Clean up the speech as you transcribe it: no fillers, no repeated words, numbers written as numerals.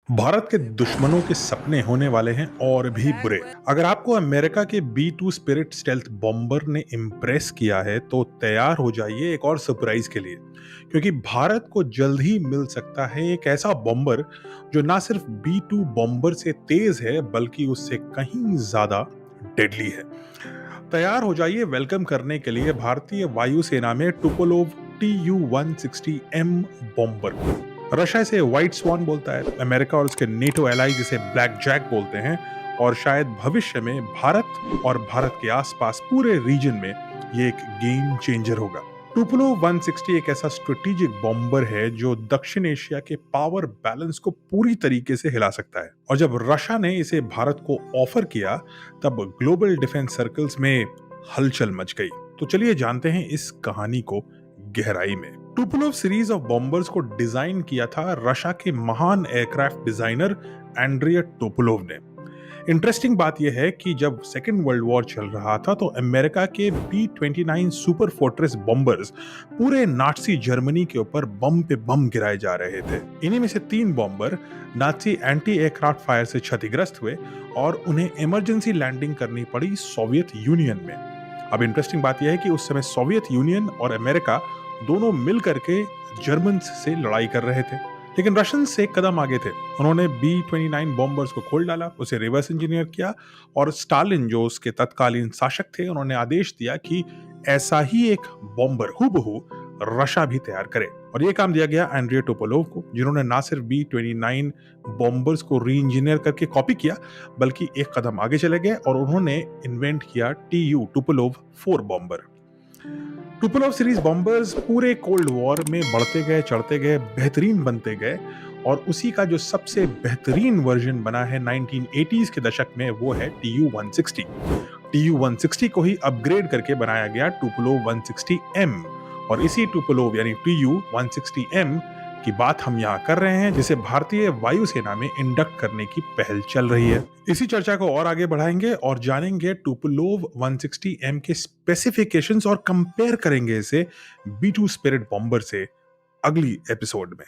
भारत के दुश्मनों के सपने होने वाले हैं और भी बुरे। अगर आपको अमेरिका के B-2 स्पिरिट स्टेल्थ बॉम्बर ने इम्प्रेस किया है तो तैयार हो जाइए एक और सरप्राइज के लिए, क्योंकि भारत को जल्द ही मिल सकता है एक ऐसा बॉम्बर जो ना सिर्फ B-2 बॉम्बर से तेज है बल्कि उससे कहीं ज्यादा डेडली है। तैयार हो जाइए वेलकम करने के लिए भारतीय वायुसेना में टुपोलोव TU-160M बॉम्बर को। रशिया इसे व्हाइट स्वान बोलता है, अमेरिका और उसके नेटो एलाइज इसे ब्लैक जैक बोलते हैं, और शायद भविष्य में भारत और भारत के आसपास पूरे रीजन में ये एक गेम चेंजर होगा। टुपोलोव 160 एक ऐसा स्ट्रेटेजिक बॉम्बर है जो दक्षिण एशिया के पावर बैलेंस को पूरी तरीके से हिला सकता है, और जब रशिया ने इसे भारत को ऑफर किया तब ग्लोबल डिफेंस सर्कल्स में हलचल मच गई। तो चलिए जानते हैं इस कहानी को गहराई में। टुपोलोव सीरीज ऑफ बॉम्बर्स को डिजाइन किया था रशिया के महान एयरक्राफ्ट डिजाइनर एंड्रिया टोपोलोव ने। इंटरेस्टिंग बात यह है कि जब सेकेंड वर्ल्ड वॉर चल रहा था तो अमेरिका के B-29 सुपर फोर्ट्रेस बॉम्बर्स पूरे नाटसी जर्मनी के ऊपर बम पे बम गिराए जा रहे थे। इन्हीं में से 3 बॉम्बर नाटसी एंटी एयरक्राफ्ट फायर से क्षतिग्रस्त हुए और उन्हें इमरजेंसी लैंडिंग करनी पड़ी सोवियत यूनियन में। अब इंटरेस्टिंग बात यह है कि उस समय सोवियत यूनियन और अमेरिका दोनों मिल करके जर्मन से लड़ाई कर रहे थे, लेकिन रशियंस से एक कदम आगे थे। उन्होंने B-29 बॉम्बर्स को खोल डाला, उसे रिवर्स इंजीनियर किया, और स्टालिन जो उसके तत्कालीन शासक थे उन्होंने आदेश दिया कि ऐसा ही एक बॉम्बर हूबहू रशिया भी तैयार करे, और ये काम दिया गया एंड्रिया टोपोलोव को, जिन्होंने ना सिर्फ B-29 बॉम्बर्स को री इंजीनियर करके कॉपी किया बल्कि एक कदम आगे चले गए और उन्होंने इन्वेंट किया TU टुपोलोव 4 बॉम्बर। टुपोलोव सीरीज बॉम्बर्स पूरे कोल्ड वॉर में बढ़ते गए, चढ़ते गए, बेहतरीन बनते गए, और उसी का जो सबसे बेहतरीन वर्जन बना है 1980s के दशक में वो है TU-160। TU-160 को ही अपग्रेड करके बनाया गया टुपोलोव 160M, और इसी टुपोलोव यानी TU-160M की बात हम यहाँ कर रहे हैं, जिसे भारतीय वायुसेना में इंडक्ट करने की पहल चल रही है। इसी चर्चा को और आगे बढ़ाएंगे और जानेंगे टुपोलोव 160M के स्पेसिफिकेशंस और कंपेयर करेंगे इसे B-2 स्पिरिट बॉम्बर से अगली एपिसोड में।